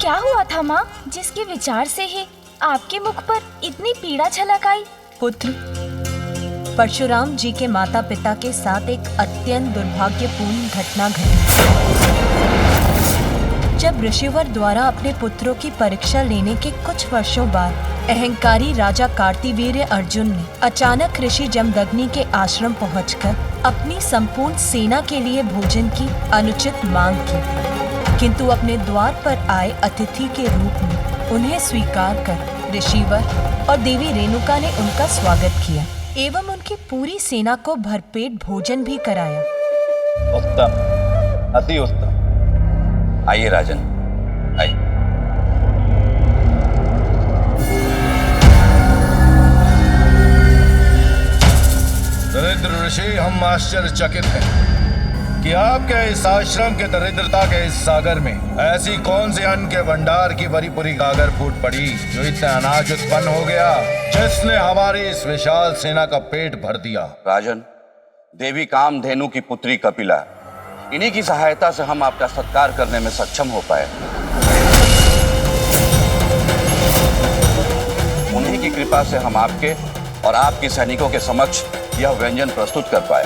क्या हुआ था माँ, जिसके विचार से ही आपके मुख पर इतनी पीड़ा छलक आई? पुत्र, परशुराम जी के माता पिता के साथ एक अत्यंत दुर्भाग्यपूर्ण घटना घटी। जब ऋषिवर द्वारा अपने पुत्रों की परीक्षा लेने के कुछ वर्षों बाद अहंकारी राजा कार्तिवीर्य अर्जुन ने अचानक ऋषि जमदग्नि के आश्रम पहुंचकर अपनी संपूर्ण सेना के लिए भोजन की अनुचित मांग की, किंतु अपने द्वार पर आए अतिथि के रूप में उन्हें स्वीकार कर ऋषिवर और देवी रेणुका ने उनका स्वागत किया एवं उनकी पूरी सेना को भरपेट भोजन भी कराया। उत्तम, अति उत्तम। आइए राजन, आइए। दरिद्र ऋषि, हम आश्चर्यचकित हैं कि आपके इस आश्रम के दरिद्रता के इस सागर में ऐसी कौन सी अन्न के भंडार की भरी पूरी गागर फूट पड़ी जो इतना अनाज उत्पन्न हो गया, जिसने हमारी इस विशाल सेना का पेट भर दिया। राजन, देवी कामधेनु की पुत्री कपिला, इन्हीं की सहायता से हम आपका सत्कार करने में सक्षम हो पाए। उन्हीं की कृपा से हम आपके और आपके सैनिकों के समक्ष यह व्यंजन प्रस्तुत कर पाए।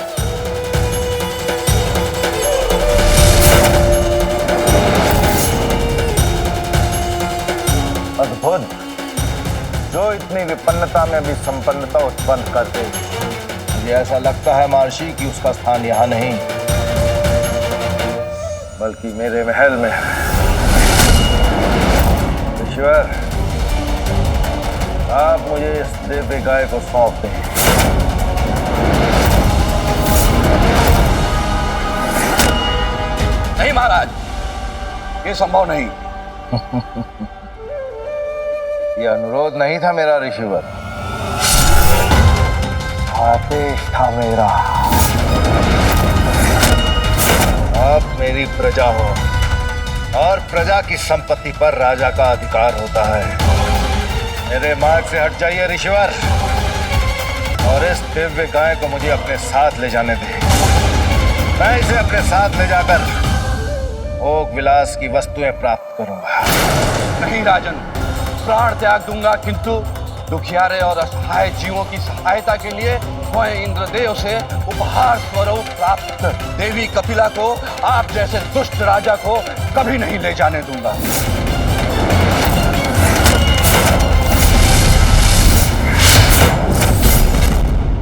अद्भुत, जो इतनी विपन्नता में भी संपन्नता उत्पन्न करते। मुझे ऐसा लगता है महर्षि कि उसका स्थान यहाँ नहीं बल्कि मेरे महल में है। ईश्वर, आप मुझे इस दिव्य गाय को सौंप दें। नहीं महाराज, ये संभव नहीं। यह अनुरोध नहीं था मेरा ऋषिवर, आदेश था मेरा। आप मेरी प्रजा हो और प्रजा की संपत्ति पर राजा का अधिकार होता है। मेरे मार्ग से हट जाइए ऋषिवर, और इस दिव्य गाय को मुझे अपने साथ ले जाने दें। मैं इसे अपने साथ ले जाकर भोग विलास की वस्तुएं प्राप्त करूंगा। नहीं राजन, प्राण त्याग दूंगा, किंतु दुखियारे और असहाय जीवों की सहायता के लिए मैं इंद्रदेव से उपहार स्वरूप प्राप्त देवी कपिला को, आप जैसे दुष्ट राजा को कभी नहीं ले जाने दूंगा।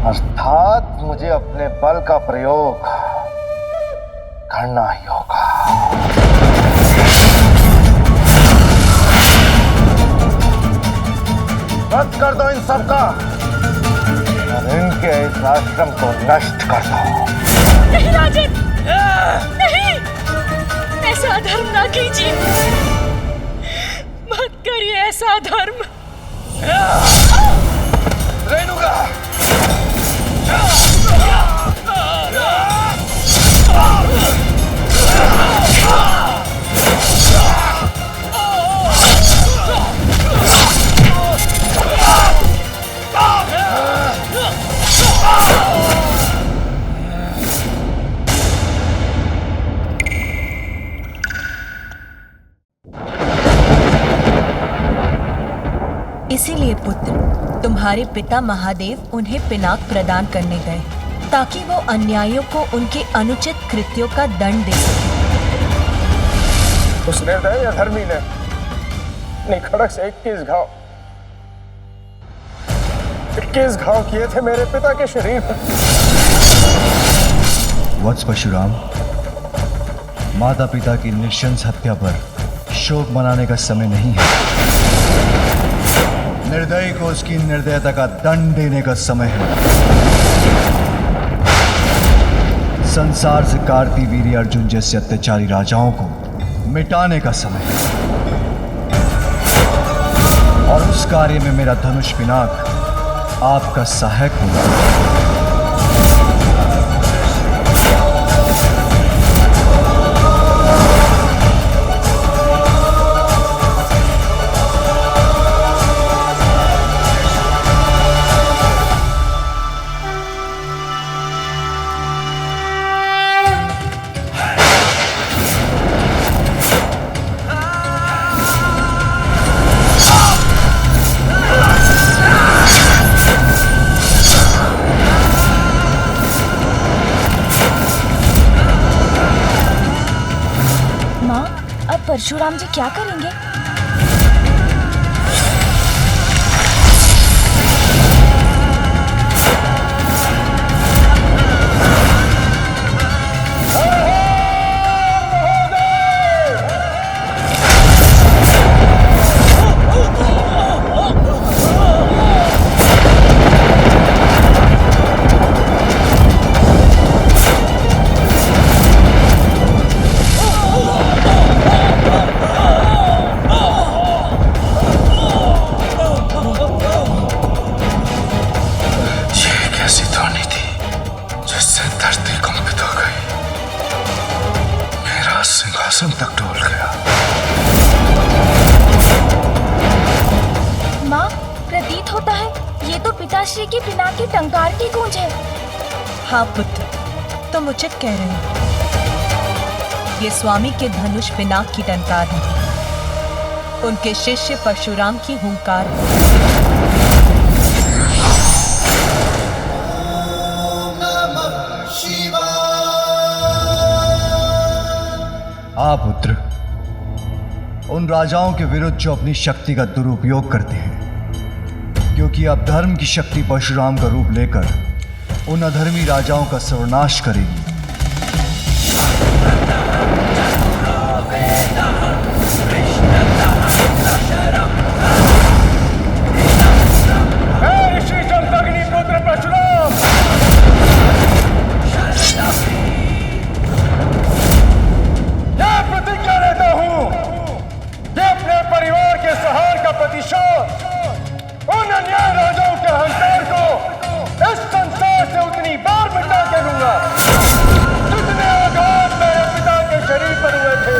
अर्थात मुझे अपने बल का प्रयोग करना ही होगा। रद्द कर दो इन सबका और इनके इस आश्रम को नष्ट कर दो। नहीं राजन, नहीं, ऐसा धर्म ना कीजिए, मत करिए ऐसा धर्म। रेणुका, इसीलिए पुत्र, तुम्हारे पिता महादेव उन्हें पिनाक प्रदान करने गए ताकि वो अन्यायियों को उनके अनुचित कृत्यों का दंड दे सके। उस निर्दयी अधर्मी ने निखड़क से 21 घाव किए थे मेरे पिता के शरीर पर। वत्स परशुराम, माता पिता की नृशंस हत्या पर शोक मनाने का समय नहीं है। निर्दयी को उसकी निर्दयता का दंड देने का समय है। संसार से कार्तिवीर्य अर्जुन जैसे अत्याचारी राजाओं को मिटाने का समय है। और उस कार्य में मेरा धनुष पिनाक आपका सहायक होगा। परशुराम जी क्या करेंगे? सिंहासन तक डोल गया। माँ, प्रतीत होता है ये तो पिताश्री की पिनाक की टंकार की गूंज है। हाँ पुत्र, तुम उचित कह रहे हो। ये स्वामी के धनुष पिनाक की टंकार है, उनके शिष्य परशुराम की हुंकार है। हाँ पुत्र, उन राजाओं के विरुद्ध जो अपनी शक्ति का दुरुपयोग करते हैं, क्योंकि अब धर्म की शक्ति परशुराम का रूप लेकर उन अधर्मी राजाओं का सर्वनाश करेगी। उन अन्याय राजाओं के अहंकार को इस संसार से उतनी बार मिटा के लूंगा जितने आघात मेरे पिता के शरीर पर हुए थे।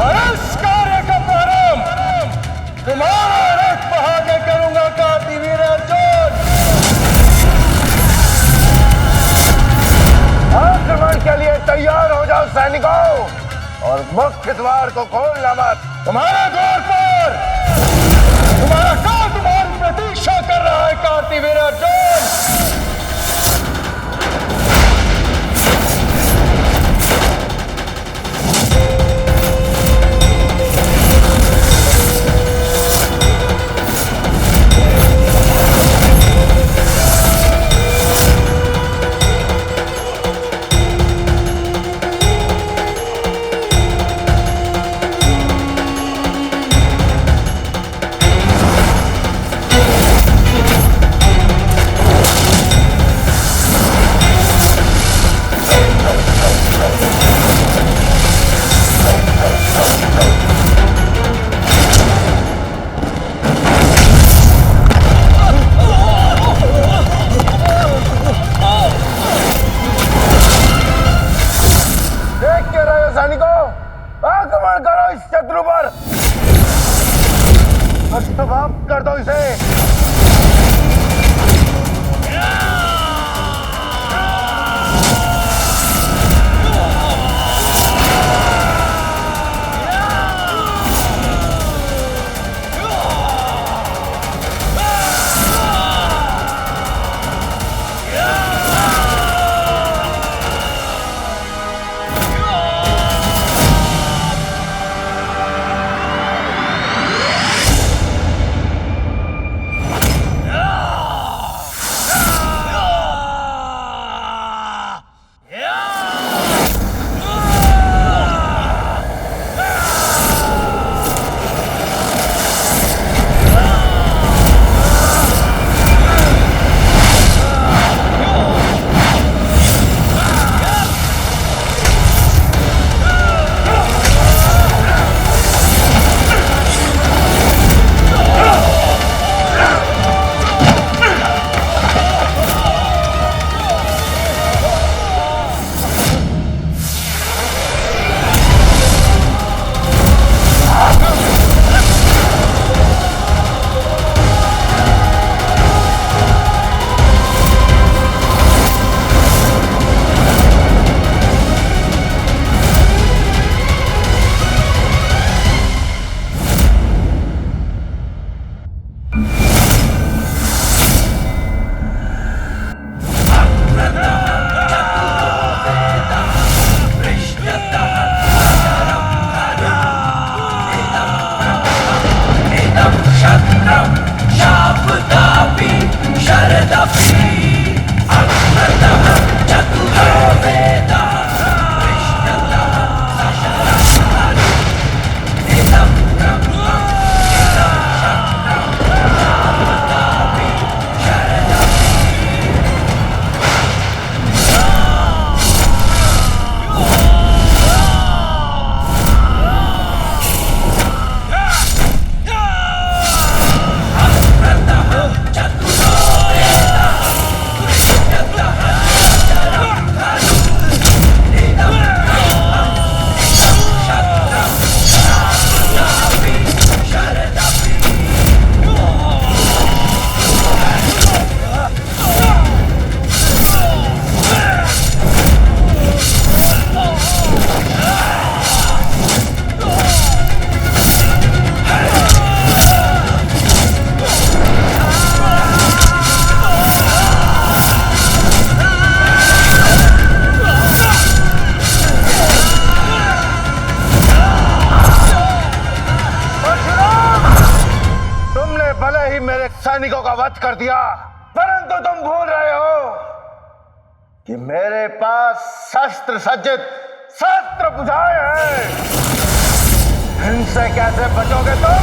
और इस कार्य का प्रारंभ तुम्हारा रथ बहा के करूंगा कार्तिवीर अर्जुन। आक्रमण के लिए तैयार हो जाओ सैनिकों, और मुख्य द्वार को खोलना मत। तुम्हारे द्वार पर तुम्हारा काल तुम्हारी प्रतीक्षा कर रहा है कार्तिवीर अर्जुन। वध कर दिया, परंतु तुम भूल रहे हो कि मेरे पास शस्त्र सज्जित शस्त्र बुझाए हैं। इनसे कैसे बचोगे तुम?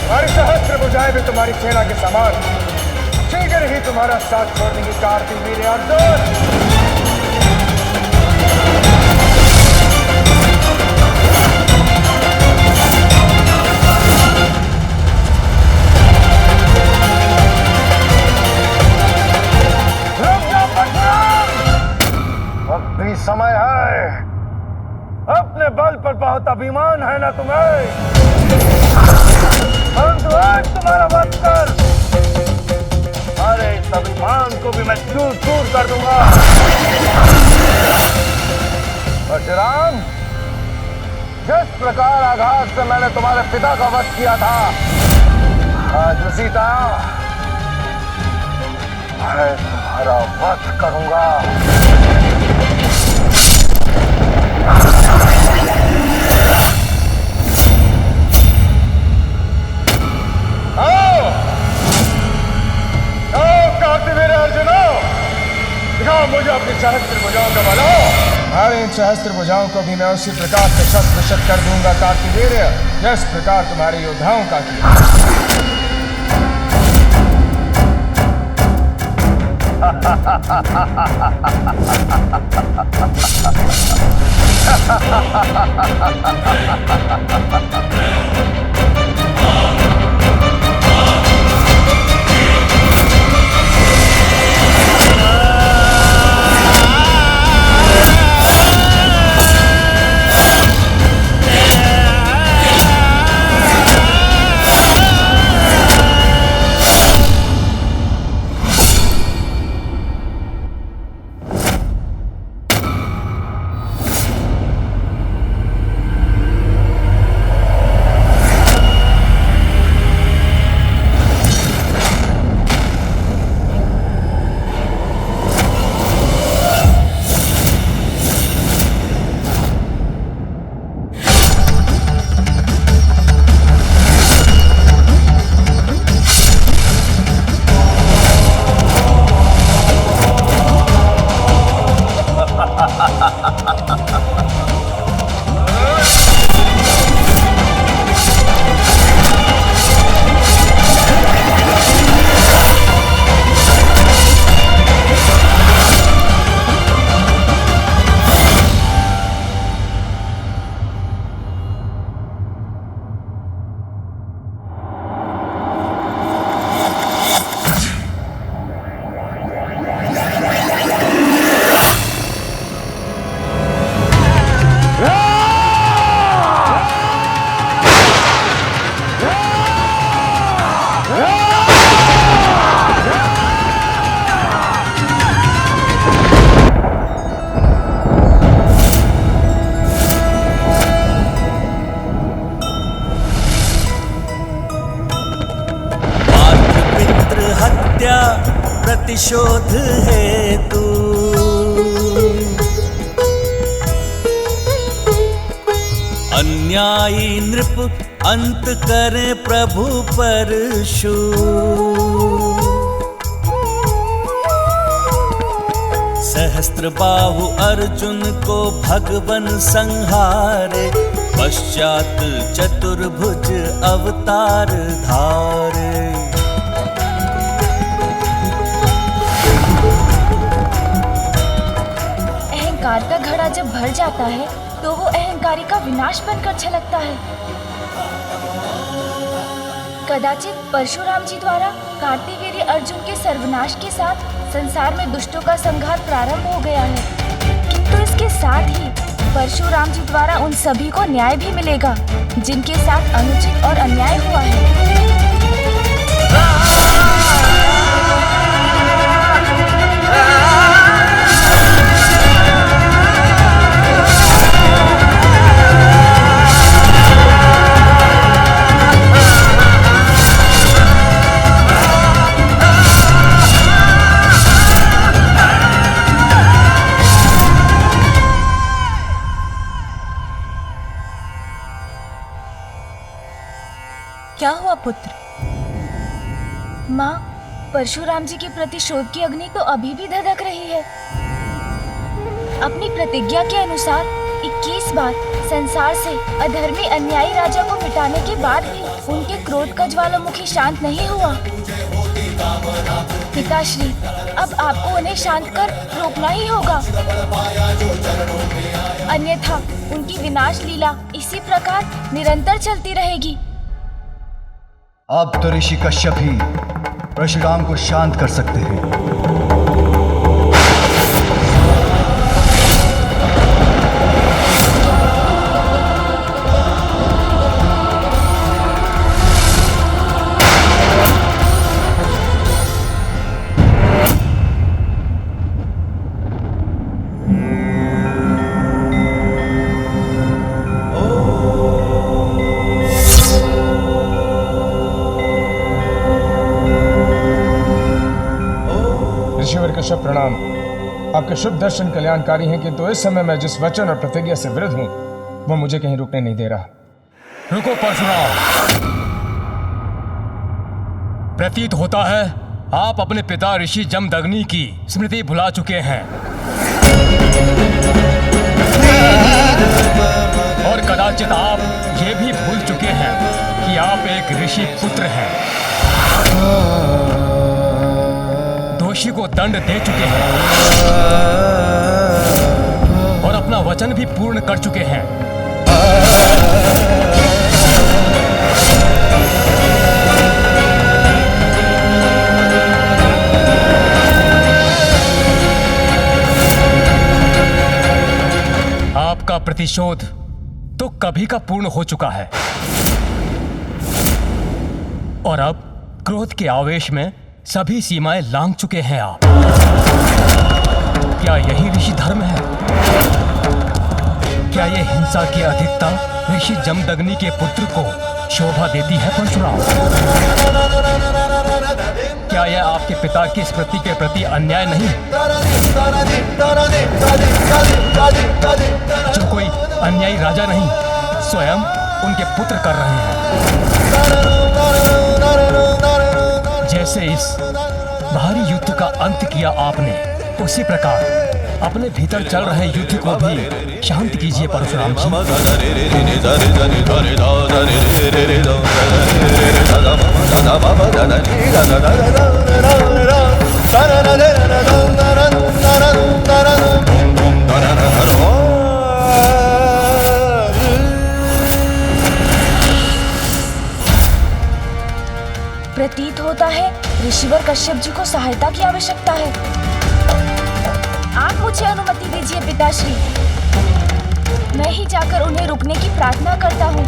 हमारी सहस्त्र बुझाए भी तुम्हारी सेना के समान शीघ्र ही तुम्हारा साथ छोड़ देंगे कार्तिक वीर अर्जुन। अब भी समय है, अपने बल पर बहुत अभिमान है ना तुम्हें, परंतु आज तुम्हारा वध कर अरे इस अभिमान को भी मैं चूर चूर कर दूंगा। परशुराम, जिस प्रकार आघात से मैंने तुम्हारे पिता का वध किया था, आज उसी तरह मैं तुम्हारा वध करूंगा। दिखाओ मुझे अपनी सहस्त्र भुजाओं का बल। हमारे इन सहस्त्र भुजाओं को भी मैं उसी प्रकार से शस्त्र कर दूंगा कार्तिवीर्य, जिस प्रकार तुम्हारे योद्धाओं का किया। प्रतिशोध हेतु अन्यायी नृप अंत करे प्रभु परशु। सहस्त्र बाहु अर्जुन को भगवन संहारे, पश्चात चतुर्भुज अवतार धारे। अहंकार का घड़ा जब भर जाता है तो वो अहंकारी का विनाश बनकर छलकता है। कदाचित परशुराम जी द्वारा कार्तिवीर्य अर्जुन के सर्वनाश के साथ संसार में दुष्टों का संहार प्रारंभ हो गया है, किंतु इसके साथ ही परशुराम जी द्वारा उन सभी को न्याय भी मिलेगा जिनके साथ अनुचित और अन्याय हुआ है। क्या हुआ पुत्र? माँ, परशुराम जी के प्रति शोध की अग्नि तो अभी भी धधक रही है। अपनी प्रतिज्ञा के अनुसार 21 बार संसार से अधर्मी अन्यायी राजा को मिटाने के बाद भी उनके क्रोध का ज्वालामुखी शांत नहीं हुआ। पिताश्री, अब आपको उन्हें शांत कर रोकना ही होगा, अन्यथा उनकी विनाश लीला इसी प्रकार निरंतर चलती रहेगी। अब तो ऋषि कश्यप ही परशुराम को शांत कर सकते हैं। कश्यप प्रणाम। आपके शुभ दर्शन कल्याणकारी हैं, किंतु इस समय मैं जिस वचन और प्रतिज्ञा से विरुद्ध हूं वो मुझे कहीं रुकने नहीं दे रहा। रुको परशुराम, प्रतीत होता है आप अपने पिता ऋषि जमदग्नि की स्मृति भुला चुके हैं और कदाचित आप ये भी भूल चुके हैं कि आप एक ऋषि पुत्र हैं। दोषी को दंड दे चुके हैं और अपना वचन भी पूर्ण कर चुके हैं। आपका प्रतिशोध तो कभी का पूर्ण हो चुका है और अब क्रोध के आवेश में सभी सीमाएं लांघ चुके हैं आप। क्या यही ऋषि धर्म है? क्या ये हिंसा की अधिकता ऋषि जमदग्नि के पुत्र को शोभा देती है परशुराम? क्या यह आपके पिता की स्मृति के प्रति अन्याय नहीं? जो कोई अन्यायी राजा नहीं, स्वयं उनके पुत्र कर रहे हैं। जैसे इस भारी युद्ध का अंत किया आपने, उसी प्रकार अपने भीतर चल रहे युद्ध को भी शांत कीजिए परशुराम जी। प्रतीत होता है ऋषिवर कश्यप जी को सहायता की आवश्यकता है। आप मुझे अनुमति दीजिए पिताश्री, मैं ही जाकर उन्हें रुकने की प्रार्थना करता हूँ।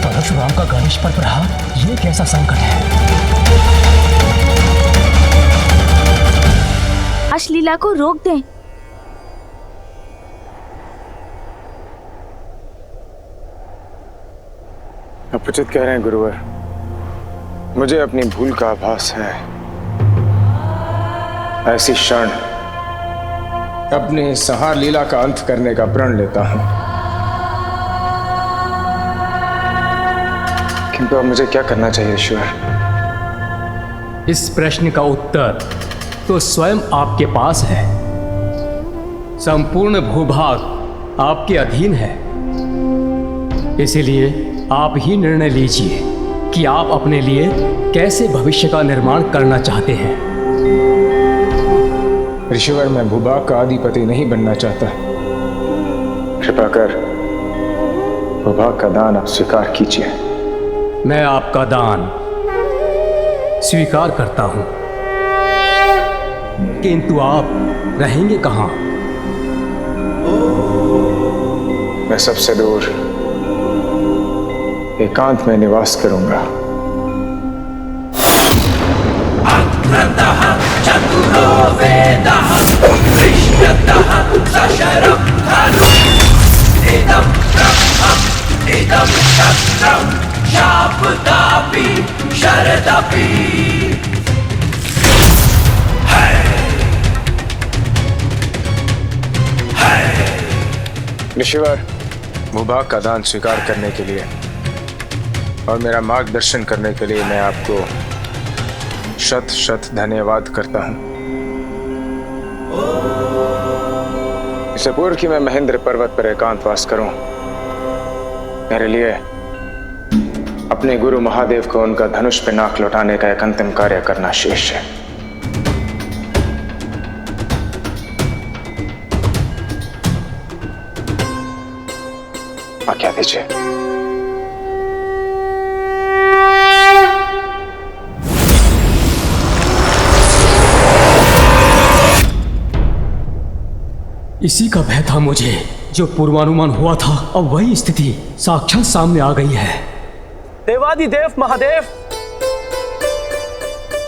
परशुराम का गणेश पर प्रहार, ये कैसा संकट है? अश्लीला को रोक दें। आप उचित कह रहे हैं गुरुवर, मुझे अपनी भूल का आभास है। ऐसी क्षण अपनी संहार लीला का अंत करने का प्रण लेता हूं, किंतु अब मुझे क्या करना चाहिए ईश्वर? इस प्रश्न का उत्तर तो स्वयं आपके पास है। संपूर्ण भूभाग आपके अधीन है, इसीलिए आप ही निर्णय लीजिए कि आप अपने लिए कैसे भविष्य का निर्माण करना चाहते हैं। ऋषिवर, मैं भूभाग का अधिपति नहीं बनना चाहता। कृपा कर भूभाग का दान आप स्वीकार कीजिए। मैं आपका दान स्वीकार करता हूं, किंतु आप रहेंगे कहां? मैं सबसे दूर एकांत में निवास करूंगा। चतुरो वेदः कृष्णतः सशरं धनुः इदं ब्रह्म वेदपि ऋषिवर, भूभाग का दान स्वीकार करने के लिए और मेरा मार्गदर्शन करने के लिए मैं आपको शत शत धन्यवाद करता हूं। इससे पूर्व कि मैं महेंद्र पर्वत पर एकांतवास करूं, मेरे लिए अपने गुरु महादेव को उनका धनुष पे नाक लौटाने का एक अंतिम कार्य करना शेष है। आज्ञा दीजिए। इसी का भय था मुझे, जो पूर्वानुमान हुआ था। अब वही स्थिति साक्षात सामने आ गई है। देवादिदेव महादेव,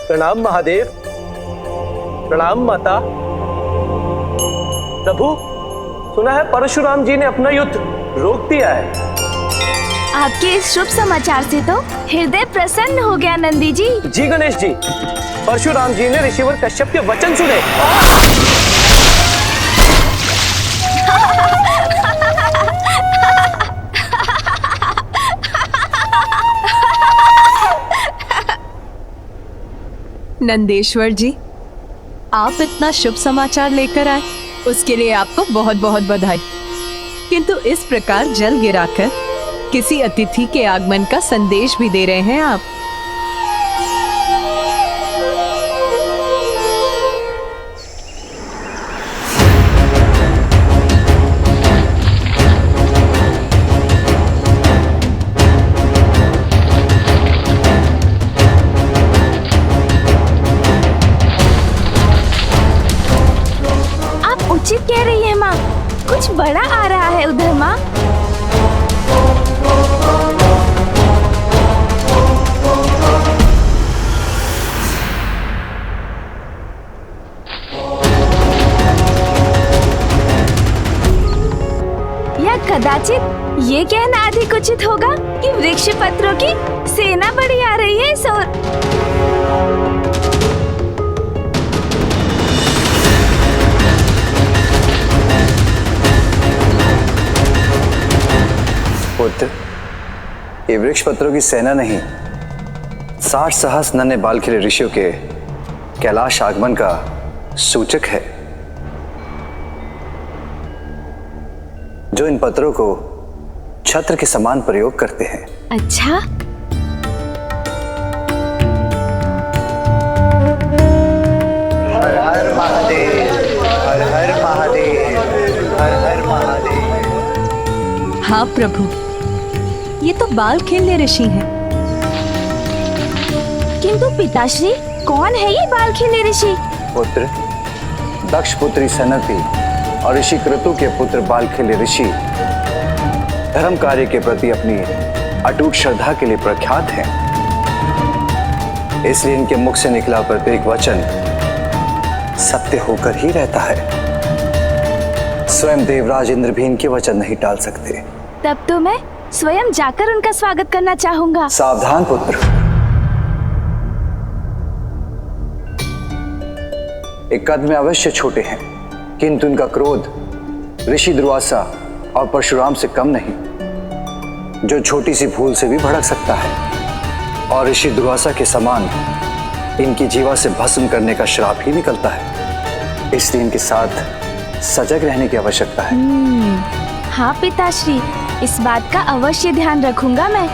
प्रणाम महादेव, प्रणाम माता। प्रभु, सुना है परशुराम जी ने अपना युद्ध रोक दिया है। आपके इस शुभ समाचार से तो हृदय प्रसन्न हो गया नंदी जी। जी गणेश जी, परशुराम जी ने ऋषिवर कश्यप के वचन सुने। नंदेश्वर जी, आप इतना शुभ समाचार लेकर आए, उसके लिए आपको बहुत बहुत बधाई। किंतु इस प्रकार जल गिराकर किसी अतिथि के आगमन का संदेश भी दे रहे हैं आप। उचित कह रही है माँ, कुछ बड़ा आ रहा है उधर माँ। या कदाचित ये कहना अधिक उचित होगा कि वृक्ष पत्रों की सेना बड़ी आ रही है इस ओर। पुत्र, ये वृक्ष पत्रों की सेना नहीं, 60 सहस्र नन्हे बाल खिले ऋषियों के कैलाश आगमन का सूचक है, जो इन पत्रों को छत्र के समान प्रयोग करते हैं। अच्छा, हर हर महादेव, हर हर महादेव, हर हर महादेव। हाँ प्रभु, ये तो बाल खेलने ऋषि हैं। किंतु पिताश्री, कौन है ये बाल खेलने ऋषि? पुत्र, दक्ष पुत्री सनति और ऋषि क्रतु के पुत्र बाल खेले ऋषि धर्म कार्य के प्रति अपनी अटूट श्रद्धा के लिए प्रख्यात हैं। इसलिए इनके मुख से निकला प्रत्येक वचन सत्य होकर ही रहता है। स्वयं देवराज इंद्र भी इनके वचन नहीं टाल सकते। तब तो मैं स्वयं जाकर उनका स्वागत करना चाहूंगा। सावधान पुत्र, एक कद में अवश्य छोटे हैं, किंतु इनका क्रोध ऋषि दुर्वासा और परशुराम से कम नहीं, जो छोटी सी भूल से भी भड़क सकता है। और ऋषि दुर्वासा के समान इनकी जीवा से भस्म करने का श्राप ही निकलता है। इसलिए इनके साथ सजग रहने की आवश्यकता है। हाँ पिताश्री, इस बात का अवश्य ध्यान रखूंगा मैं।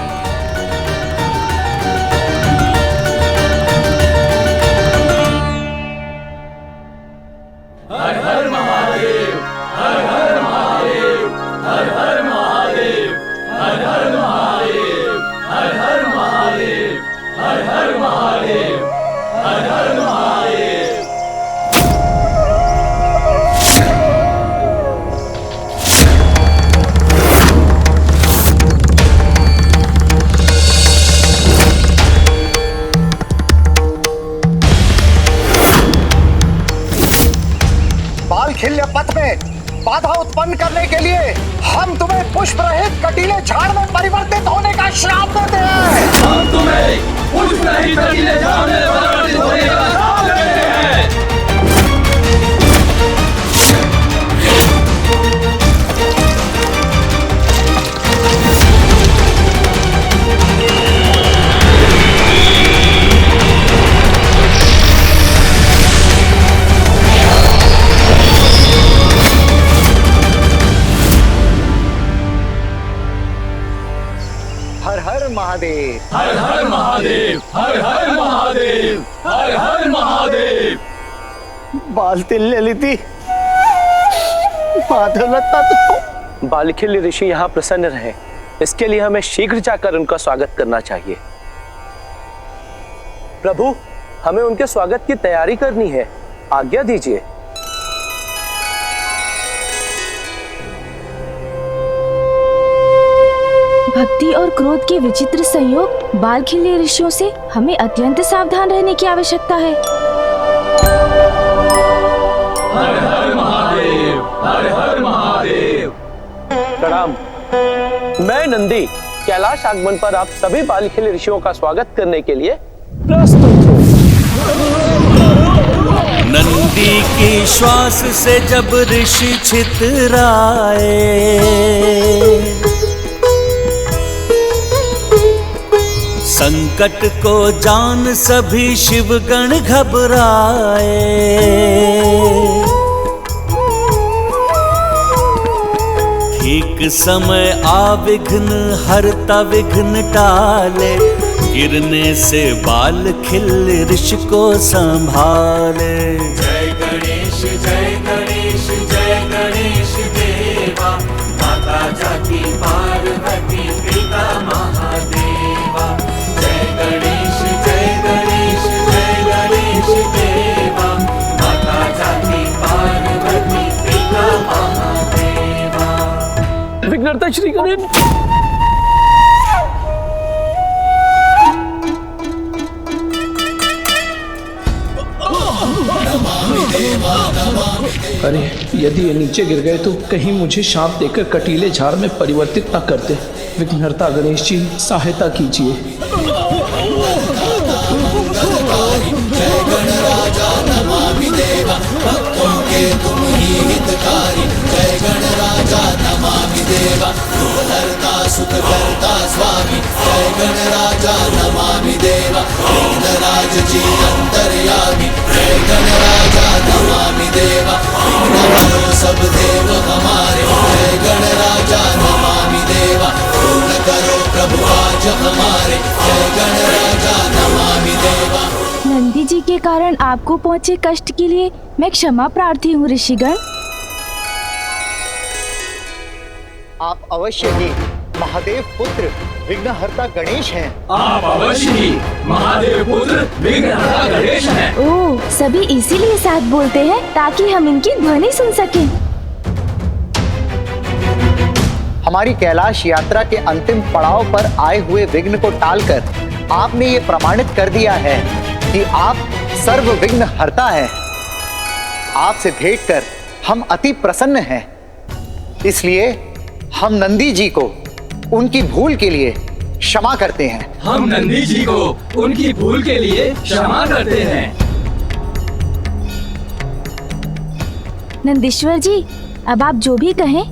हर हर महादेव, हर हर महादेव, हर हर महादेव, हर हर महादेव, हर हर महादेव, हर हर महादेव, हर हर महादेव। बाधा उत्पन्न करने के लिए हम तुम्हें पुष्प रहित कटीले झाड़ में परिवर्तित होने का श्राप देते हैं। हम तुम्हें पुष्प रहित कटीले झाड़ में परिवर्तित होने का श्राप देते हैं। हर हर महादेव, हर हर महादेव, हर हर महादेव, हर हर महादेव। बालतिल ललिती, माधवलता तो बालखिल ऋषि यहाँ प्रसन्न रहे, इसके लिए हमें शीघ्र जाकर उनका स्वागत करना चाहिए। प्रभु, हमें उनके स्वागत की तैयारी करनी है, आज्ञा दीजिए। भक्ति और क्रोध के विचित्र संयोग बालखिल्य ऋषियों से हमें अत्यंत सावधान रहने की आवश्यकता है। हर हर महादेव, हर हर महादेव। प्रणाम। मैं नंदी कैलाश आगमन पर आप सभी बालखिल ऋषियों का स्वागत करने के लिए प्रस्तुत हूँ। नंदी के श्वास से जब ऋषि छितराए, संकट को जान सभी शिवगण घबराए। ठीक समय आ विघ्न हरता विघ्न टाले, गिरने से बाल खिल ऋषि को संभाले। जय गणेश, जय गणेश, जय गणेश देवा, माता जाकी पार्वती पिता महादेवा। जय गणेश, जय गणेश, जय गणेश देवा, माता जाकी पार्वती पिता महादेवा। विघ्नहर्ता श्री गणेश। अरे यदि ये नीचे गिर गए तो कहीं मुझे शाप देकर कटीले झाड़ में परिवर्तित न कर दे। विघ्नहर्ता गणेश जी सहायता कीजिए। जय गणराजा नमामि देवा, भक्तों के तुम ही हितकारी। जय गणराजा नमामि देवा, दुःखहर्ता सुखकर्ता स्वामी। जय गणराजा नमामि देवा, विघ्नराज जी अंतर्यामी। जय गणराजा नमामि देवा, विघ्न हरो सब देव हमारे। जय गणराजा नमामि देवा, पूर्ण करो प्रभु आज हमारे। जय गणराजा नमामि देवा। नंदी जी के कारण आपको पहुँचे कष्ट के लिए मैं क्षमा प्रार्थी हूँ ऋषिगण। आप अवश्य ही महादेव पुत्र विघ्नहर्ता गणेश हैं। आप अवश्य ही महादेव पुत्र विघ्नहर्ता गणेश हैं। ओह, सभी इसीलिए साथ बोलते हैं ताकि हम इनकी ध्वनि सुन सकें। हमारी कैलाश यात्रा के अंतिम पड़ाव पर आए हुए विघ्न को टालकर आपने ये प्रमाणित कर दिया है कि आप सर्व विघ्न हरता हैं। आपसे भेंट कर हम अति प्रसन्न हैं। इसलिए हम नंदी जी को उनकी भूल के लिए क्षमा करते हैं। हम नंदी जी को उनकी भूल के लिए क्षमा करते हैं। नंदीश्वर जी, अब आप जो भी कहें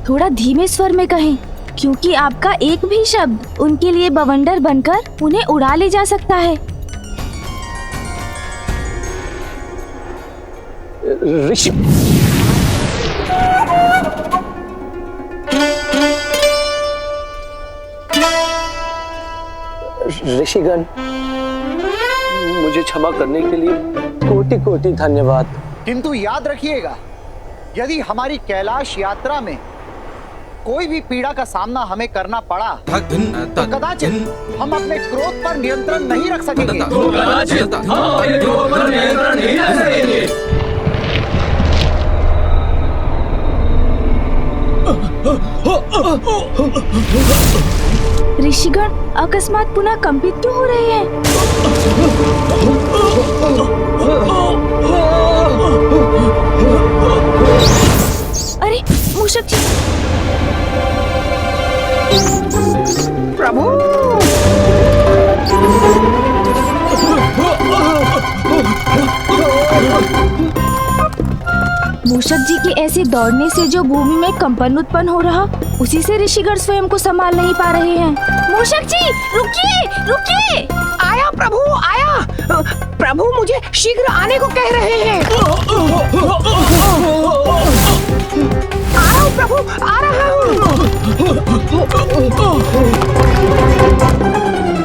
थोड़ा धीमे स्वर में कहें, क्योंकि आपका एक भी शब्द उनके लिए बवंडर बनकर उन्हें उड़ा ले जा सकता है। ऋषि ऋषिगण, मुझे क्षमा करने के लिए कोटि कोटि धन्यवाद। किंतु याद रखिएगा, यदि हमारी कैलाश यात्रा में कोई भी पीड़ा का सामना हमें करना पड़ा तो कदाचित हम अपने क्रोध पर नियंत्रण नहीं रख सकेंगे। ऋषिगण अकस्मात पुनः कंपित क्यों हो रहे हैं? अरे मूषक जी। प्रभु मूषक जी के ऐसे दौड़ने से जो भूमि में कंपन उत्पन्न हो रहा, उसी से ऋषिगण स्वयं को संभाल नहीं पा रहे हैं। मूषक जी रुकिए, रुकिए। आया प्रभु, आया। प्रभु मुझे शीघ्र आने को कह रहे हैं। आ रहा हूँ प्रभु, आ रहा हूँ।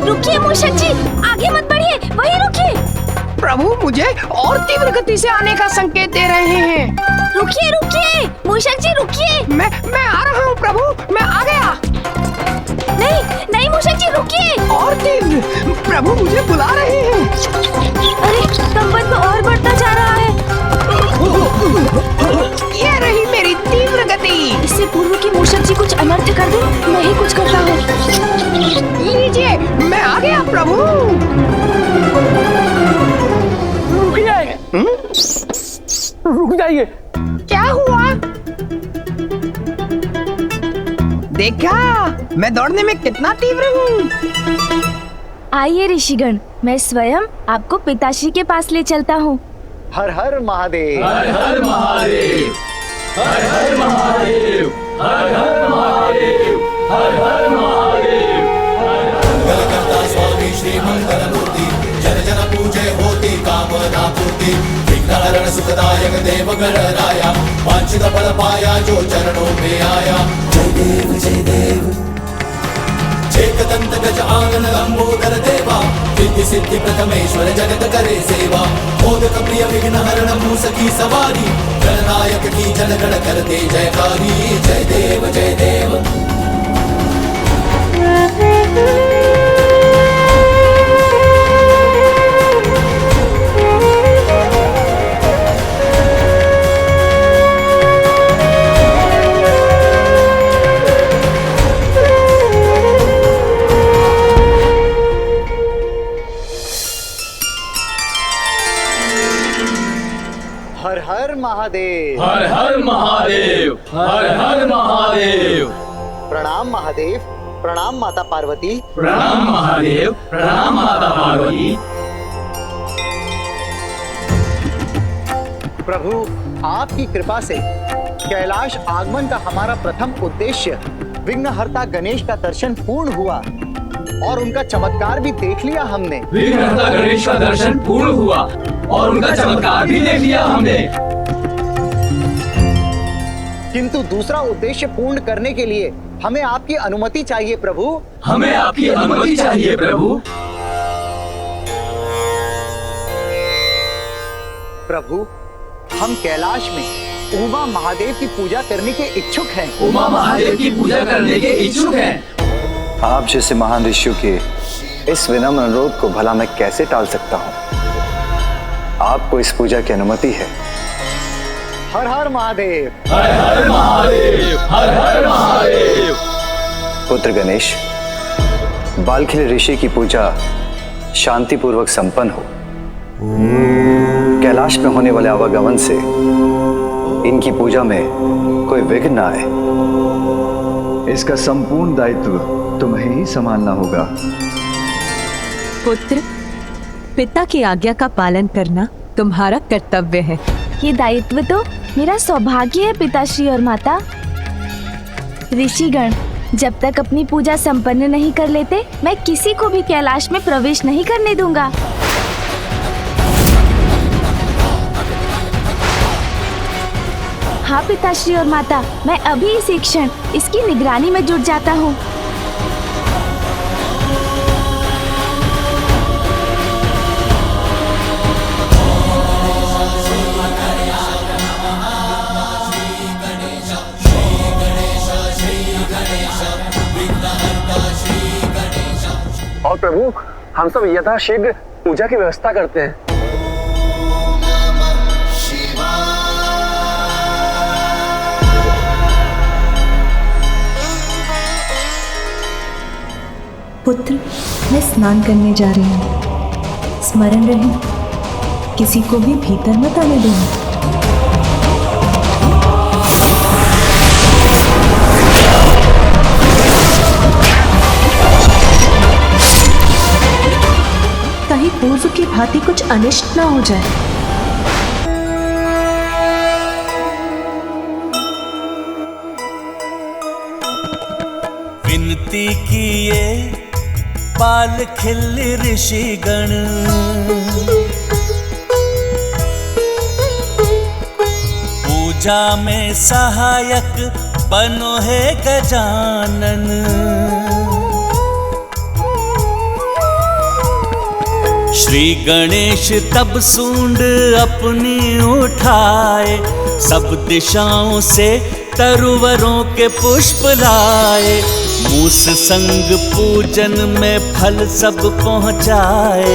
रुकिए मूषक जी, आगे मत बढ़िए, वहीं रुकिए। प्रभु मुझे और तीव्र गति से आने का संकेत दे रहे हैं। रुकिए रुकिए मूषक जी, रुकिए। मैं आ रहा हूँ प्रभु, मैं आ गया। नहीं नहीं मूषक जी, रुकिए। और तीव्र, प्रभु मुझे बुला रहे हैं। अरे कंपन तो और बढ़ता जा रहा है। ये रही मेरी तीव्र गति। इससे पूर्व कि मूषक जी कुछ अनर्थ कर दे, मैं ही कुछ करता हूँ। लीजिए, मैं आ गया प्रभु। रुक जाइए। क्या हुआ? देखा मैं दौड़ने में कितना तीव्र हूँ। आइए ऋषिगण, मैं स्वयं आपको पिताश्री के पास ले चलता हूँ। हर हर महादेव, हर हर महादेव, हर हर महादेव, हर हर महादेव, हर हर महादेव। गलकर्ता स्वामी श्री मंगलमूर्ति, जन जन पूजे होती कामना पूर्ति। विघ्नहरण सुखदायक देव गणराया, वांछित फल पाया जो चरणों में आया। जय देव जय देव, एकदंत गज आनन लंबोदर देवा। सिद्धि सिद्धि प्रथमेश्वर जगत करे सेवा। मोदक प्रिय विघ्नहरण मूसकी सवारी। गणनायक की जनगण करते जयकारी। जय देव जय देव। हर हर महादेव, हर हर महादेव, हर हर महादेव। प्रणाम महादेव, प्रणाम माता पार्वती। प्रणाम महादेव, प्रणाम माता पार्वती। प्रभु आपकी कृपा से कैलाश आगमन का हमारा प्रथम उद्देश्य विघ्नहर्ता गणेश का दर्शन पूर्ण हुआ और उनका चमत्कार भी देख लिया हमने। विघ्नहर्ता गणेश का दर्शन पूर्ण हुआ और उनका चमत्कार भी देख लिया हमने। किंतु दूसरा उद्देश्य पूर्ण करने के लिए हमें आपकी अनुमति चाहिए प्रभु। हमें आपकी अनुमति चाहिए प्रभु। प्रभु हम कैलाश में उमा महादेव की पूजा करने के इच्छुक हैं। उमा महादेव की पूजा करने के इच्छुक हैं। आप जैसे महान ऋषियों के इस विनम्र अनुरोध को भला मैं कैसे टाल सकता हूँ। आपको इस पूजा की अनुमति है। हर हर महादेव, हर हर महादेव, हर हर महादेव। पुत्र गणेश, बालखिल ऋषि की पूजा शांति पूर्वक संपन्न हो। कैलाश में होने वाले आवागमन से इनकी पूजा में कोई विघ्न न आए। इसका संपूर्ण दायित्व तुम्हें ही संभालना होगा। पुत्र, पिता की आज्ञा का पालन करना तुम्हारा कर्तव्य है। ये दायित्व तो मेरा सौभाग्य है पिताश्री और माता। ऋषिगण जब तक अपनी पूजा संपन्न नहीं कर लेते, मैं किसी को भी कैलाश में प्रवेश नहीं करने दूंगा। हाँ पिताश्री और माता, मैं अभी इसी क्षण इसकी निगरानी में जुट जाता हूँ। और प्रभु हम सब यथाशीघ्र पूजा की व्यवस्था करते हैं। पुत्र, मैं स्नान करने जा रही हूँ। स्मरण रहे, किसी को भी भीतर मत आने देना। भांति कुछ अनिष्ट न हो जाए। विनती किए बाल खिल ऋषिगण, पूजा में सहायक बनो है गजानन। श्री गणेश तब सूंड अपनी उठाए, सब दिशाओं से तरुवरों के पुष्प लाए। मूस संग पूजन में फल सब पहुँचाए,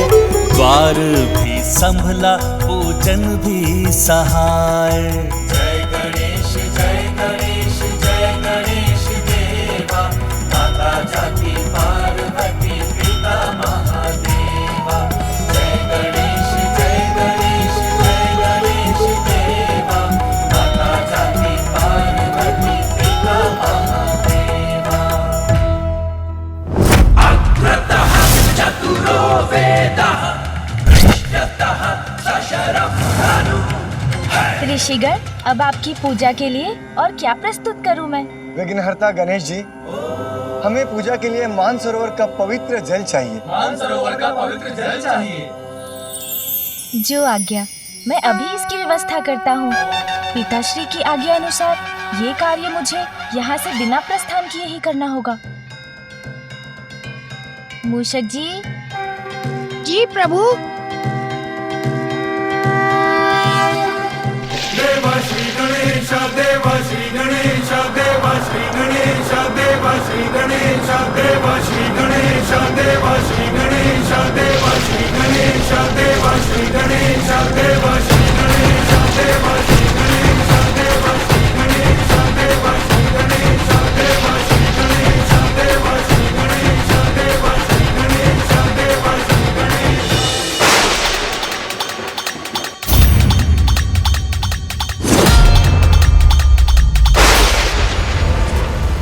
द्वार भी संभला पूजन भी सहाय। जय गणेश जय गणेश जय गणेश देवा, माता जाति पार्वती पिता महादेवा। जय गणेश जय गणेश जय गणेश देवा, माता जाति पार्वती पिता महादेवा। अग्रतः चतुरो वेदः, पृष्ठतः सशरं धनुः। ऋषिगण, अब आपकी पूजा के लिए और क्या प्रस्तुत करूं मैं? विघ्नहर्ता गणेश जी, हमें पूजा के लिए मानसरोवर का पवित्र जल चाहिए। मानसरोवर का पवित्र जल चाहिए। जो आज्ञा, मैं अभी इसकी व्यवस्था करता हूँ। पिताश्री की आज्ञा अनुसार ये कार्य मुझे यहाँ से बिना प्रस्थान किए ही करना होगा। मूषक जी। जी प्रभु। देव श्री गणेश देव श्री गणेश देव श्री गणेश देव श्री गणेश देव श्री गणेश देव श्री गणेश देव श्री गणेश देव श्री गणेश देव श्री गणेश देव श्री गणेश देव श्री गणेश देव श्री गणेश देव श्री गणेश देव श्री गणेश देव श्री गणेश देव श्री गणेश।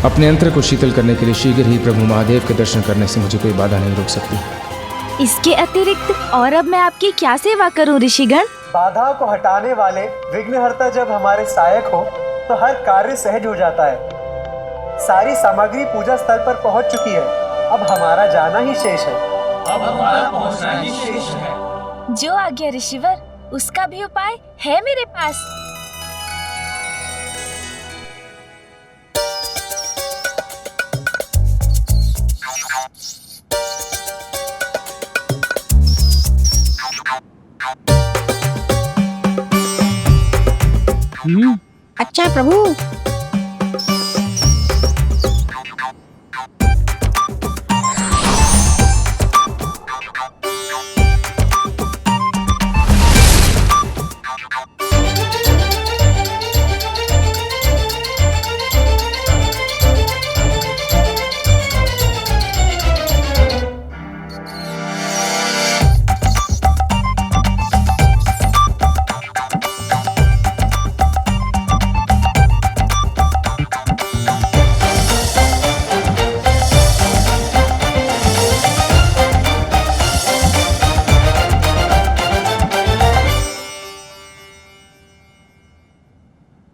अपने यंत्र को शीतल करने के लिए शीघ्र ही प्रभु महादेव के दर्शन करने से मुझे कोई बाधा नहीं रोक सकती। इसके अतिरिक्त और अब मैं आपकी क्या सेवा करूं ऋषिगण? बाधा को हटाने वाले विघ्नहर्ता जब हमारे सहायक हो तो हर कार्य सहज हो जाता है। सारी सामग्री पूजा स्थल पर पहुंच चुकी है, अब हमारा जाना ही शेष है। अब हमारा पहुंचना ही शेष है। जो आज्ञा ऋषिवर, उसका भी उपाय है मेरे पास। अच्छा प्रभु।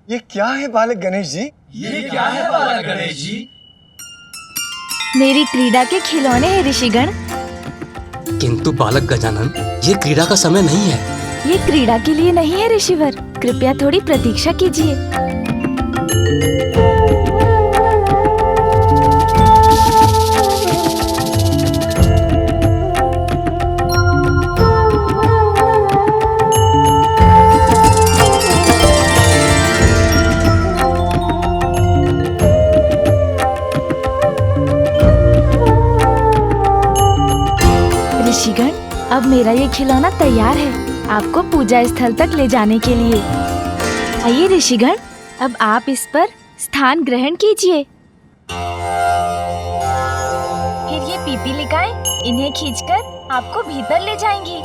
ये क्या है बालक गणेश जी? ये क्या है बालक गणेश जी? मेरी क्रीड़ा के खिलौने हैं ऋषिगण। किंतु बालक गजानन, ये क्रीड़ा का समय नहीं है। ये क्रीड़ा के लिए नहीं है ऋषिवर, कृपया थोड़ी प्रतीक्षा कीजिए। ऋषिगण, अब मेरा ये खिलौना तैयार है आपको पूजा स्थल तक ले जाने के लिए। आइए ऋषिगण, अब आप इस पर स्थान ग्रहण कीजिए। फिर ये पीपीलिकाएं इन्हें खींचकर आपको भीतर ले जाएंगी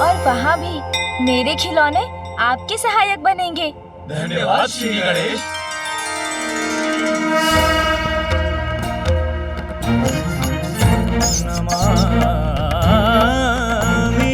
और वहाँ भी मेरे खिलौने आपके सहायक बनेंगे। धन्यवाद श्री गणेश। नमामि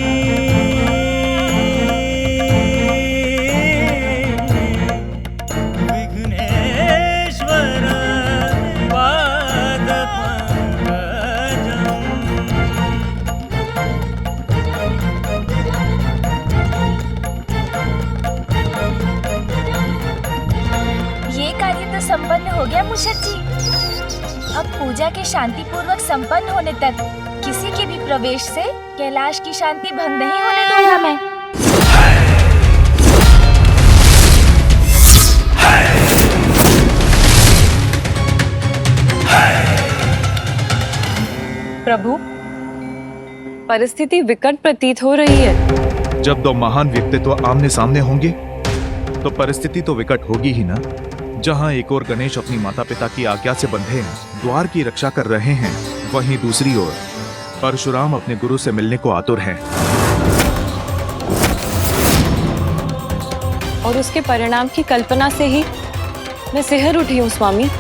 तो संपन्न हो गया मूषक जी। अब पूजा के शांतिपूर्वक संपन्न होने तक किसी के भी प्रवेश से कैलाश की शांति भंग नहीं होने दूंगा मैं। प्रभु, परिस्थिति विकट प्रतीत हो रही है। जब दो महान व्यक्तित्व आमने सामने होंगे तो परिस्थिति तो विकट होगी ही ना। जहां एक ओर गणेश अपनी माता पिता की आज्ञा से बंधे द्वार की रक्षा कर रहे हैं, वहीं दूसरी ओर परशुराम अपने गुरु से मिलने को आतुर हैं। और उसके परिणाम की कल्पना से ही मैं सिहर उठी हूँ स्वामी।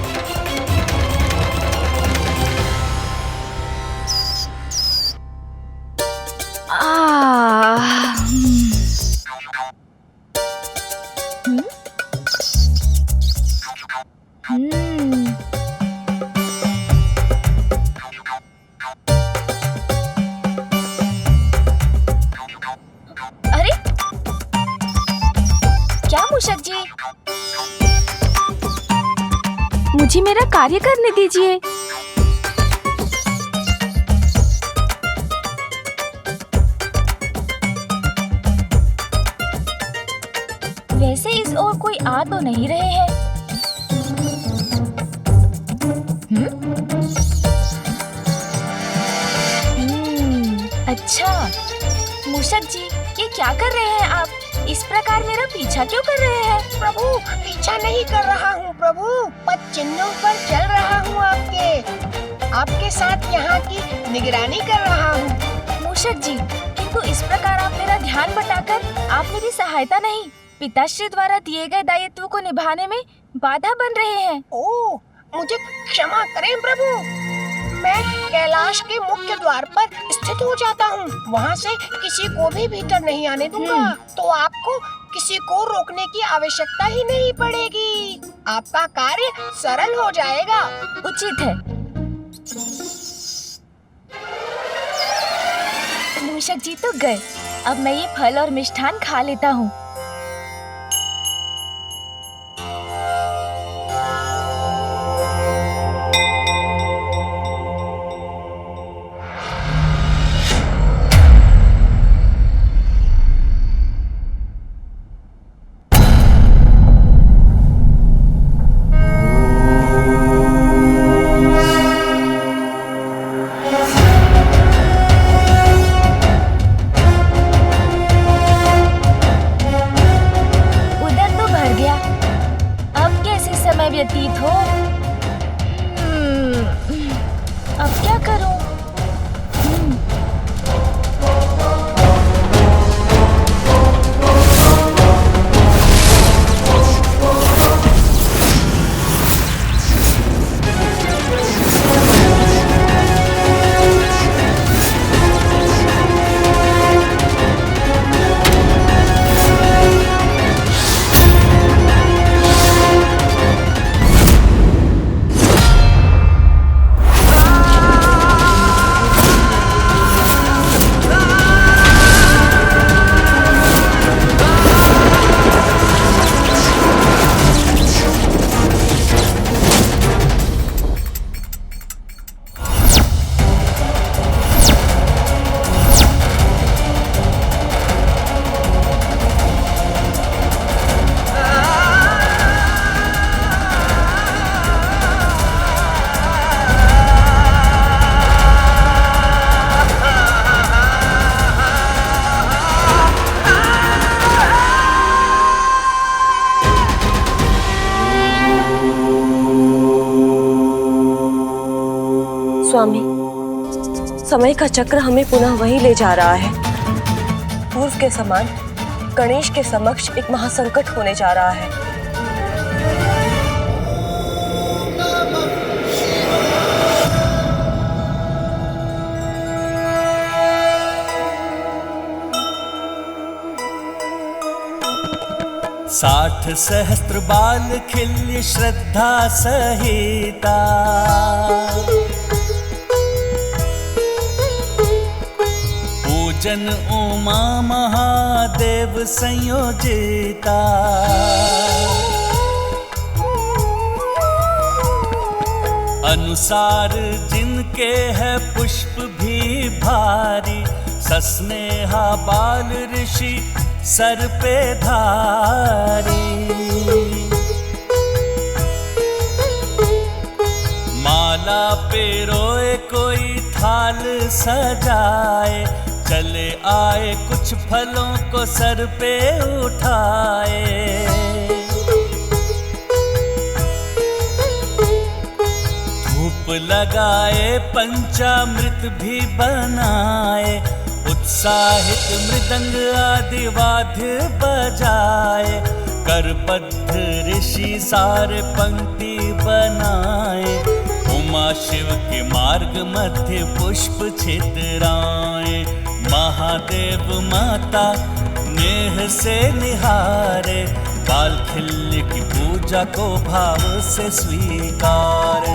अरे क्या मूषक जी, मुझे मेरा कार्य करने दीजिए। वैसे इस ओर कोई आ तो नहीं रहे हैं। अच्छा मूषक जी, ये क्या कर रहे हैं आप? इस प्रकार मेरा पीछा क्यों कर रहे हैं? प्रभु, पीछा नहीं कर रहा हूँ प्रभु, पद चिन्हों पर चल रहा हूँ आपके साथ यहाँ की निगरानी कर रहा हूँ। मूषक जी, किंतु इस प्रकार आप मेरा ध्यान बटाकर आप मेरी सहायता नहीं, पिताश्री द्वारा दिए गए दायित्व को निभाने में बाधा बन रहे हैं। ओह, मुझे क्षमा करें प्रभु। मैं कैलाश के मुख्य द्वार पर स्थित हो जाता हूँ, वहाँ से किसी को भी भीतर नहीं आने दूंगा, तो आपको किसी को रोकने की आवश्यकता ही नहीं पड़ेगी। आपका कार्य सरल हो जाएगा। उचित है। मूषक जी तो गए, अब मैं ये फल और मिष्ठान खा लेता हूँ। व्यतीत हो। अब क्या करूं? स्वामी, समय का चक्र हमें पुनः वहीं ले जा रहा है। पूर्व के समान गणेश के समक्ष एक महासंकट होने जा रहा है। साठ सहस्त्र बाल खिल्य श्रद्धा सहिता, पूजन उमा महादेव संयोजिता। अनुसार जिनके है पुष्प भी भारी, सस्नेहा बाल ऋषि सर पे धारी। माला पे रोए कोई थाल सजाए, चले आए कुछ फलों को सर पे उठाए। धूप लगाए पंचामृत भी बनाए, उत्साहित मृदंग आदि वाद्य बजाए। करबद्ध ऋषि सारे पंक्ति बनाए, उमा शिव के मार्ग मध्य पुष्प छितराए। महादेव माता नेह से निहारे, बालखिल्य की पूजा को भाव से स्वीकारे।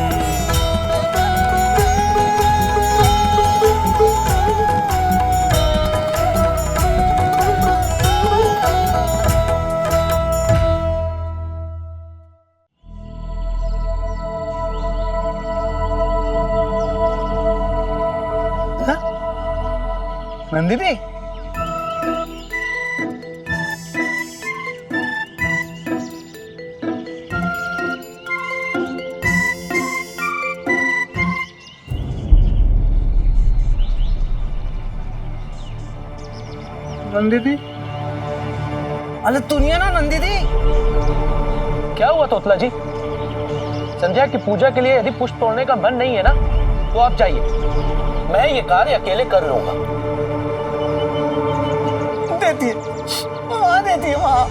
नंदिनी, नंदिनी, अरे दुनिया ना नंदिनी। क्या हुआ तोतला जी? संध्या की पूजा के लिए यदि पुष्प तोड़ने का मन नहीं है ना, तो आप जाइए, मैं ये कार्य अकेले कर लूंगा। देती है वहां, देती है वहां।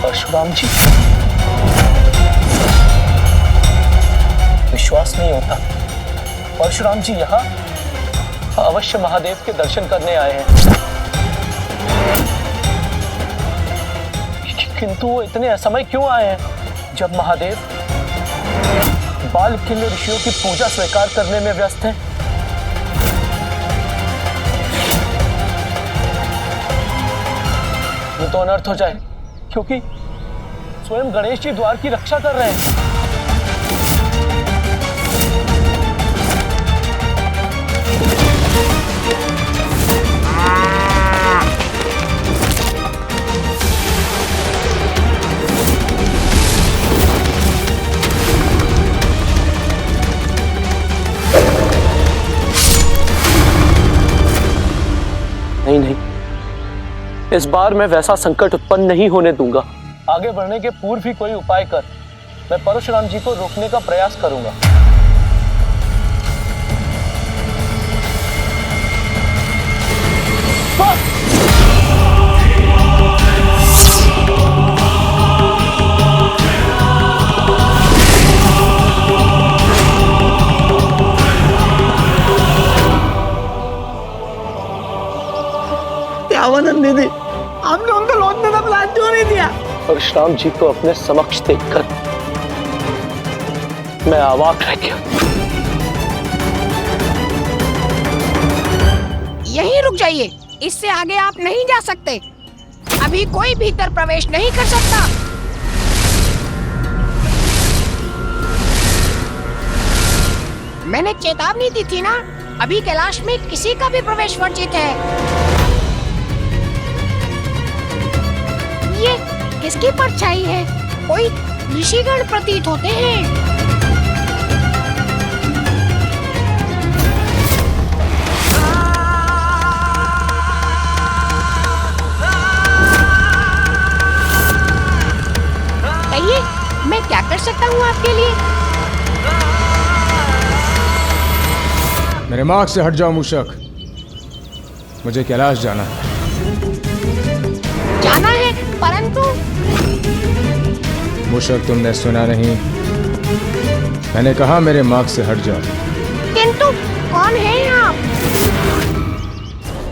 परशुराम जी, विश्वास नहीं होता। परशुराम जी यहाँ अवश्य महादेव के दर्शन करने आए हैं, किंतु वो इतने असमय क्यों आए हैं जब महादेव बालखिल्य ऋषियों की पूजा स्वीकार करने में व्यस्त हैं? ये तो अनर्थ हो जाए, क्योंकि स्वयं गणेश जी द्वार की रक्षा कर रहे हैं। नहीं नहीं, इस बार मैं वैसा संकट उत्पन्न नहीं होने दूंगा। आगे बढ़ने के पूर्व ही कोई उपाय कर मैं परशुराम जी को रोकने का प्रयास करूंगा। दीदी, आपने उनको लौटने का प्लान क्यों नहीं दिया? परशुराम जी को अपने समक्ष देखकर मैं अवाक रह गया। यहीं रुक जाइए, इससे आगे आप नहीं जा सकते। अभी कोई भीतर प्रवेश नहीं कर सकता। मैंने चेतावनी दी थी ना, अभी कैलाश में किसी का भी प्रवेश वर्जित है। ये किसकी परछाई है? कोई ऋषिगण प्रतीत होते हैं। कहिए, मैं क्या कर सकता हूँ आपके लिए? मेरे मार्ग से हट जाओ मूषक, मुझे कैलाश जाना है। जाना है, परंतु मूषक तुमने सुना नहीं, मैंने कहा मेरे मार्ग से हट जाओ। किंतु कौन है आप?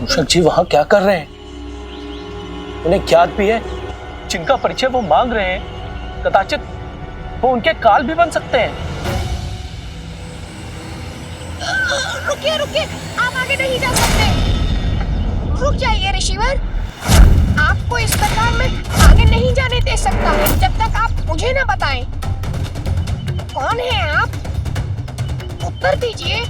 मूषक जी वहां क्या कर रहे हैं? उन्हें ज्ञात भी है जिनका परिचय वो मांग रहे हैं, कदाचित वो उनके काल भी बन सकते हैं। रुकिए रुकिए, आप आगे नहीं जा सकते। रुक जाइए ऋषिवर, आपको इस प्रकार में आगे नहीं जाने दे मुझे ना बताएं। कौन है आप? उत्तर दीजिए।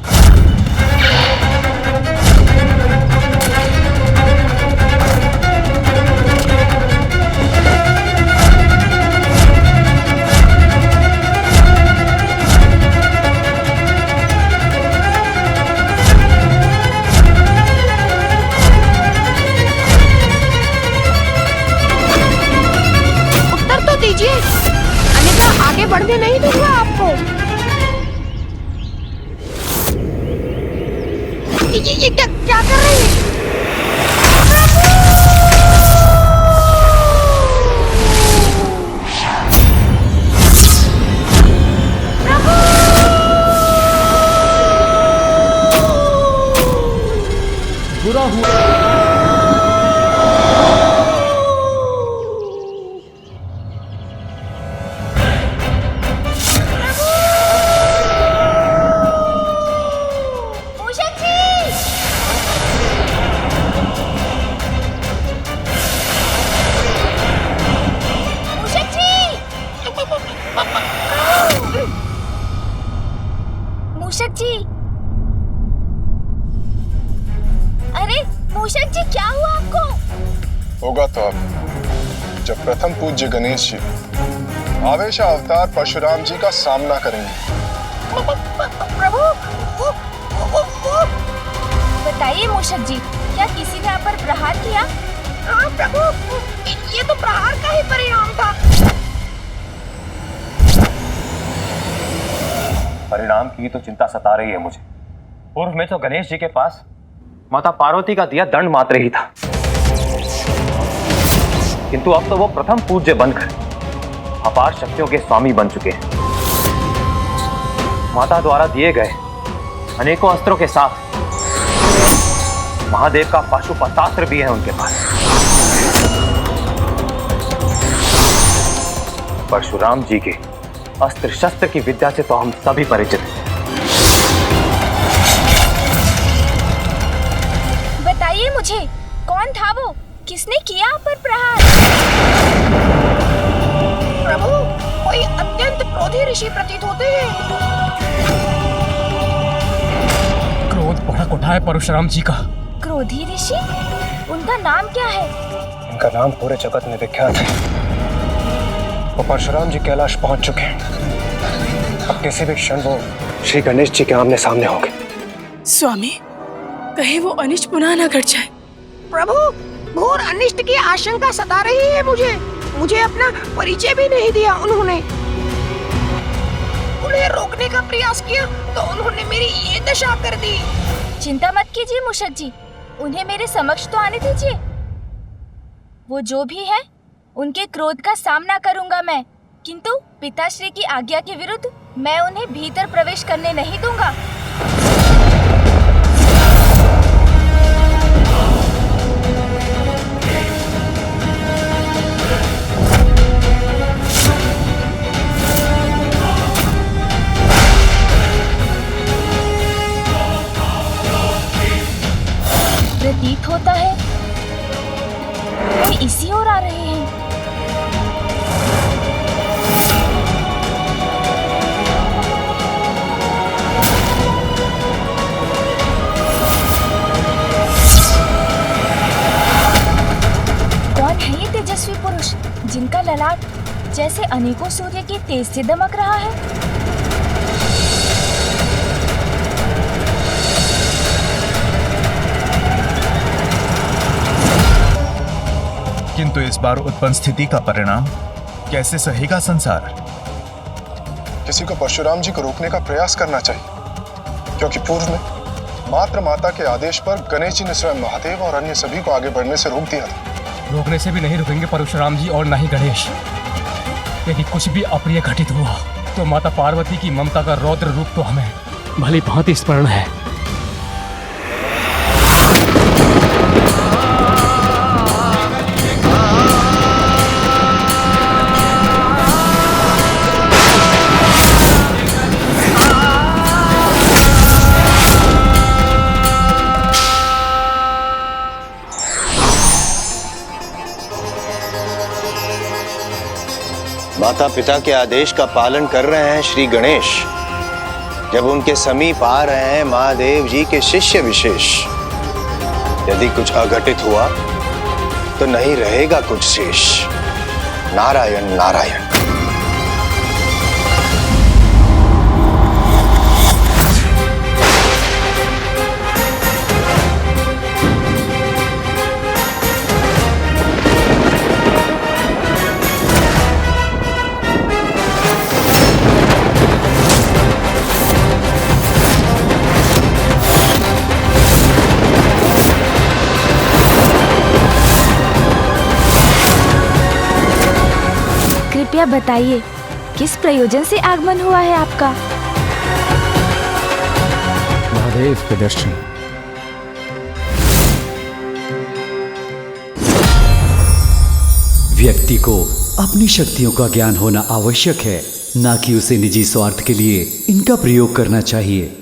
उत्तर तो दीजिए, अन्यथा आगे बढ़ने नहीं दूंगा आपको। ये क्या कर रही है? बुरा हुआ। मूषक जी, अरे मूषक जी, क्या हुआ आपको? होगा तो अब जब प्रथम पूज्य गणेश जी आवेश अवतार परशुराम जी का सामना करेंगे। प्रभु, बताइए मूषक जी, क्या किसी ने आप पर प्रहार किया? हाँ प्रभु, ये तो प्रहार का ही परिणाम था। परिणाम की तो चिंता सता रही है मुझे। पूर्व में तो गणेश जी के पास माता पार्वती का दिया दंड मात्र ही था, किंतु अब तो वो प्रथम पूज्य बनकर अपार शक्तियों के स्वामी बन चुके हैं। माता द्वारा दिए गए अनेकों अस्त्रों के साथ महादेव का पाशुपतास्त्र भी है उनके पास। परशुराम जी के अस्त्र शस्त्र की विद्या से तो हम सभी परिचित हैं। बताइए मुझे, कौन था वो? किसने किया आप पर प्रहार? प्रभु, कोई अत्यंत क्रोधी ऋषि प्रतीत होते हैं। क्रोध भड़क उठा है परशुराम जी का। क्रोधी ऋषि? उनका नाम क्या है? इनका नाम पूरे जगत में विख्यात है। वो परशुराम जी कैलाश पहुंच चुके हैं। अब किसी भी क्षण वो श्री गणेश जी के आमने सामने होंगे। स्वामी, कहीं वो अनिष्ट पुनः न घट जाए। प्रभु, घोर अनिष्ट की आशंका सता रही है मुझे अपना परिचय भी नहीं दिया उन्होंने। उन्हें रोकने का प्रयास किया तो उन्होंने मेरी ये दशा कर दी। चिंता मत कीजिए मूषक जी, उन्हें मेरे समक्ष तो आने दीजिए। वो जो भी है, उनके क्रोध का सामना करूंगा मैं, किंतु पिताश्री की आज्ञा के विरुद्ध मैं उन्हें भीतर प्रवेश करने नहीं दूंगा। प्रतीत होता है कोई इसी ओर आ रहे हैं। कौन है ये तेजस्वी पुरुष जिनका ललाट जैसे अनेकों सूर्य के तेज से दमक रहा है? किंतु इस बार उत्पन्न स्थिति का परिणाम कैसे सहेगा संसार? किसी को परशुराम जी को रोकने का प्रयास करना चाहिए, क्योंकि पूर्व में मात्र माता के आदेश पर गणेश जी ने स्वयं महादेव और अन्य सभी को आगे बढ़ने से रोक दिया था। रोकने से भी नहीं रुकेंगे परशुराम जी और न ही गणेश। यदि कुछ भी अप्रिय घटित हुआ तो माता पार्वती की ममता का रौद्र रूप तो हमें भली भांति स्मरण है। माता पिता के आदेश का पालन कर रहे हैं श्री गणेश। जब उनके समीप आ रहे हैं महादेव जी के शिष्य विशेष, यदि कुछ अघटित हुआ तो नहीं रहेगा कुछ शेष। नारायण नारायण। कृपया बताइए किस प्रयोजन से आगमन हुआ है आपका? महादेव के दर्शन। व्यक्ति को अपनी शक्तियों का ज्ञान होना आवश्यक है, ना कि उसे निजी स्वार्थ के लिए इनका प्रयोग करना चाहिए।